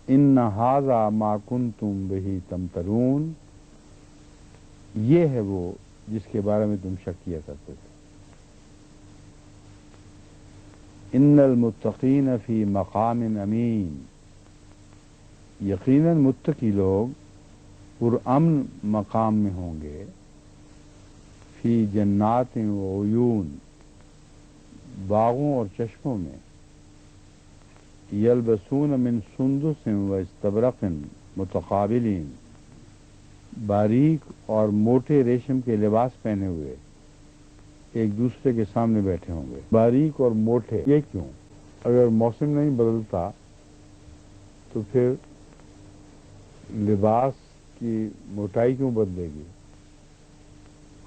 ان ھذا ما کنتم بہ تمترون، یہ ہے وہ جس کے بارے میں تم شک کیا کرتے تھے۔ ان المتقین فی مقام امین، یقیناً متقی لوگ پرامن مقام میں ہوں گے، فی جنات و عیون، باغوں اور چشموں میں، یلبسون من سندس و استبرق متقابلین، باریک اور موٹے ریشم کے لباس پہنے ہوئے ایک دوسرے کے سامنے بیٹھے ہوں گے۔ باریک اور موٹے، یہ کیوں؟ اگر موسم نہیں بدلتا تو پھر لباس کی موٹائی کیوں بدلے گی؟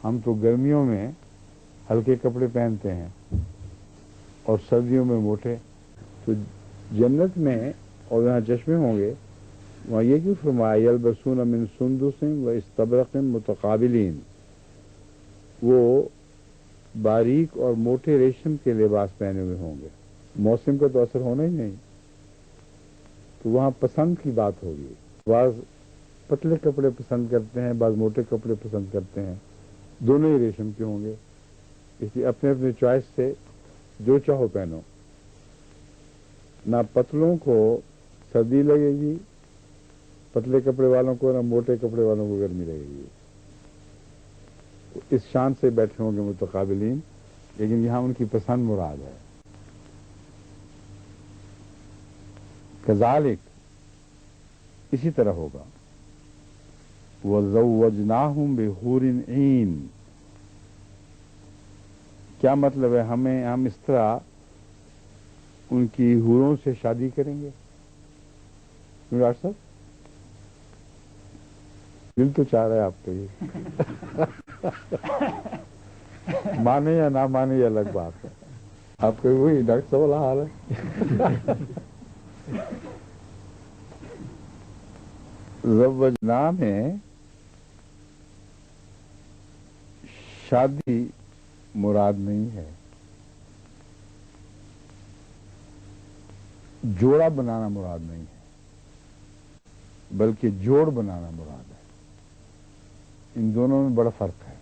ہم تو گرمیوں میں ہلکے کپڑے پہنتے ہیں اور سردیوں میں موٹے، تو جنت میں اور جہاں چشمے ہوں گے وہاں یہ کیوں فرمایا یلبسون من سندس و استبرق متقابلین، وہ باریک اور موٹے ریشم کے لباس پہنے ہوئے ہوں گے؟ موسم کا تو اثر ہونا ہی نہیں، تو وہاں پسند کی بات ہوگی۔ بعض پتلے کپڑے پسند کرتے ہیں، بعض موٹے کپڑے پسند کرتے ہیں، دونوں ہی ریشم کے ہوں گے، اس لیے اپنے اپنے چوائس سے جو چاہو پہنو، نہ پتلوں کو سردی لگے گی پتلے کپڑے والوں کو، نہ موٹے کپڑے والوں کو گرمی لگے گی۔ اس شان سے بیٹھے ہوں گے متقابلین، لیکن یہاں ان کی پسند مراد ہے۔ کذالک، اسی طرح ہوگا، وَزَوَّجْنَاهُمْ بِحُورٍ عِین، کیا مطلب ہے؟ ہم اس طرح ان کی حوروں سے شادی کریں گے۔ کیوں ڈاکٹر صاحب؟ دل تو چاہ رہا ہے آپ کا یہ مانے یا نہ مانے یہ الگ بات ہے، آپ کا وہی ڈاکٹر صاحب والا حال ہے۔ زوجنا میں شادی مراد نہیں ہے، جوڑا بنانا مراد نہیں ہے، بلکہ جوڑ بنانا مراد ہے۔ ان دونوں میں بڑا فرق ہے۔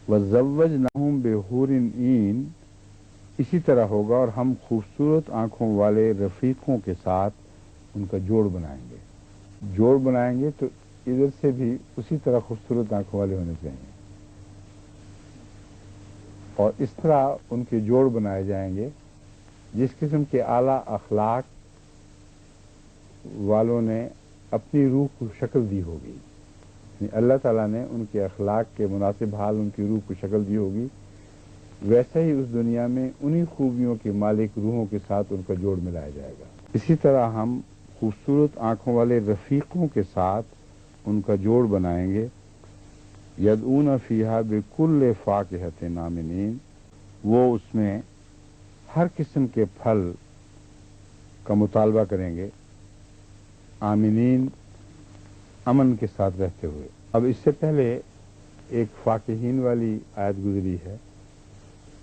وَزَوَّجْنَاهُمْ بِحُورٍ عِین، اسی طرح ہوگا اور ہم خوبصورت آنکھوں والے رفیقوں کے ساتھ ان کا جوڑ بنائیں گے۔ جوڑ بنائیں گے تو ادھر سے بھی اسی طرح خوبصورت آنکھوں والے ہونے چاہیے، اور اس طرح ان کے جوڑ بنائے جائیں گے جس قسم کے اعلیٰ اخلاق والوں نے اپنی روح کو شکل دی ہوگی، یعنی اللہ تعالیٰ نے ان کے اخلاق کے مناسب حال ان کی روح کو شکل دی ہوگی، ویسا ہی اس دنیا میں انہی خوبیوں کے مالک روحوں کے ساتھ ان کا جوڑ ملایا جائے گا۔ اسی طرح ہم خوبصورت آنکھوں والے رفیقوں کے ساتھ ان کا جوڑ بنائیں گے، یدعون فیہا بکل فاکہۃ آمنین، وہ اس میں ہر قسم کے پھل کا مطالبہ کریں گے، آمنین، امن کے ساتھ رہتے ہوئے۔ اب اس سے پہلے ایک فاکہین والی آیت گزری ہے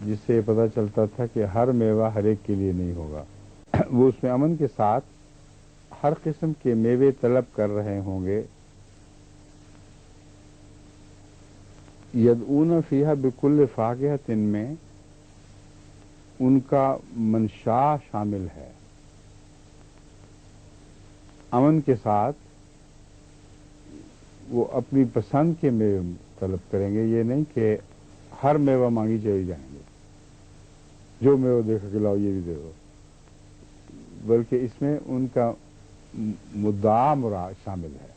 جس سے یہ پتہ چلتا تھا کہ ہر میوہ ہر ایک کے لیے نہیں ہوگا، وہ اس میں امن کے ساتھ ہر قسم کے میوے طلب کر رہے ہوں گے۔ یدعون فیہا بکل فاکہۃ میں ان کا منشا شامل ہے، امن کے ساتھ وہ اپنی پسند کے میوے طلب کریں گے، یہ نہیں کہ ہر میوہ مانگی چلی جائیں گے، جو میوہ دیکھ کے لاؤ یہ بھی دے دو، بلکہ اس میں ان کا مدعا مراد شامل ہے۔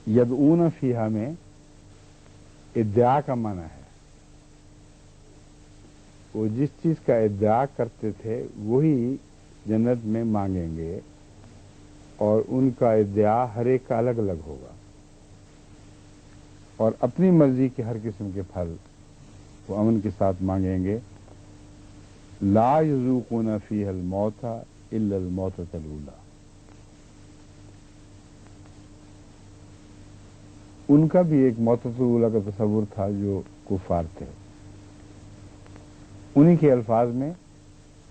یدعون فیہا میں ادعا کا معنی ہے، وہ جس چیز کا ادعا کرتے تھے وہی جنت میں مانگیں گے، اور ان کا ادعا ہر ایک کا الگ الگ ہوگا، اور اپنی مرضی کے ہر قسم کے پھل وہ امن کے ساتھ مانگیں گے۔ لا یذوقون فیہا الموت الا الموتۃ الاولی، ان کا بھی ایک موتۃ الاولی کا تصور تھا جو کفار تھے، انہی کے الفاظ میں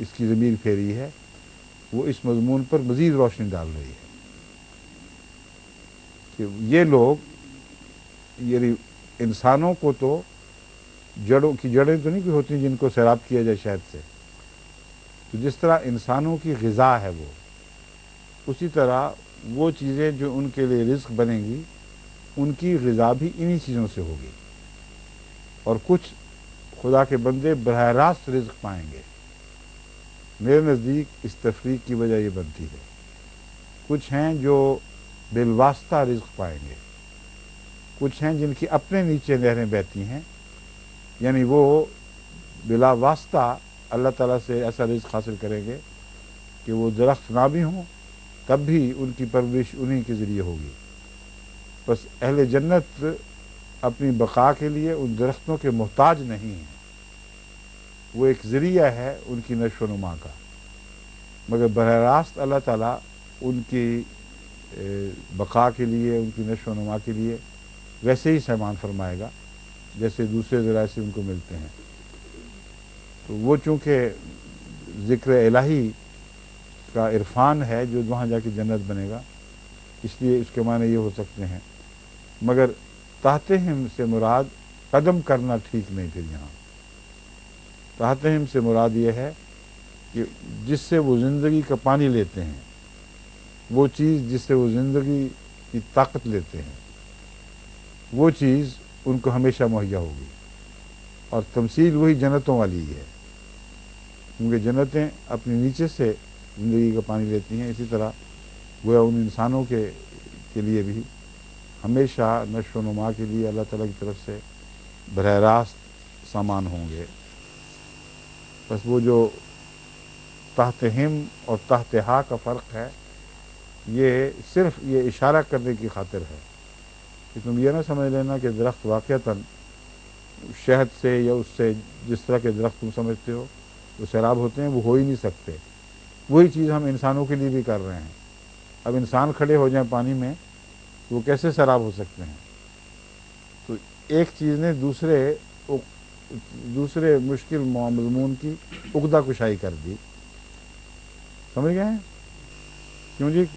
اس کی ضمیر پھیری ہے وہ اس مضمون پر مزید روشنی ڈال رہی ہے کہ یہ لوگ یعنی انسانوں کو تو جڑیں تو نہیں کوئی ہوتی جن کو سیراب کیا جائے شہد سے، تو جس طرح انسانوں کی غذا ہے وہ، اسی طرح وہ چیزیں جو ان کے لیے رزق بنیں گی ان کی غذا بھی انہی چیزوں سے ہوگی، اور کچھ خدا کے بندے براہ راست رزق پائیں گے۔ میرے نزدیک اس تفریق کی وجہ یہ بنتی ہے، کچھ ہیں جو بالواسطہ رزق پائیں گے، کچھ ہیں جن کی اپنے نیچے نہریں بہتی ہیں، یعنی وہ بلا واسطہ اللہ تعالیٰ سے ایسا رزق حاصل کریں گے کہ وہ درخت نہ بھی ہوں تب بھی ان کی پرورش انہی کے ذریعے ہوگی۔ بس اہل جنت اپنی بقا کے لیے ان درختوں کے محتاج نہیں ہیں، وہ ایک ذریعہ ہے ان کی نشو و نما کا، مگر براہ راست اللہ تعالیٰ ان کی بقا کے لیے، ان کی نشو و نما کے لیے ویسے ہی سامان فرمائے گا جیسے دوسرے ذرائع سے ان کو ملتے ہیں۔ تو وہ چونکہ ذکر الہی کا عرفان ہے جو وہاں جا کے جنت بنے گا، اس لیے اس کے معنی یہ ہو سکتے ہیں، مگر تحت ہم سے مراد قدم کرنا ٹھیک نہیں۔ پھر یہاں تحت ہم سے مراد یہ ہے کہ جس سے وہ زندگی کا پانی لیتے ہیں، وہ چیز جس سے وہ زندگی کی طاقت لیتے ہیں، وہ چیز ان کو ہمیشہ مہیا ہوگی، اور تمثیل وہی جنتوں والی ہی ہے، کیونکہ جنتیں اپنے نیچے سے زندگی کا پانی لیتی ہیں، اسی طرح گویا ان انسانوں کے لیے بھی ہمیشہ نشو و نما کے لیے اللہ تعالیٰ کی طرف سے براہ راست سامان ہوں گے۔ بس وہ جو تحت ہم اور تحت ہا کا فرق ہے، یہ صرف یہ اشارہ کرنے کی خاطر ہے کہ تم یہ نہ سمجھ لینا کہ درخت واقعتاً شہد سے یا اس سے جس طرح کے درخت تم سمجھتے ہو وہ سیراب ہوتے ہیں، وہ ہو ہی نہیں سکتے۔ وہی چیز ہم انسانوں کے لیے بھی کر رہے ہیں۔ اب انسان کھڑے ہو جائیں پانی میں تو وہ کیسے سیراب ہو سکتے ہیں؟ تو ایک چیز نے دوسرے مشکل مضمون کی عقدہ کشائی کر دی، سمجھ گئے ہیں؟ کیوں جی؟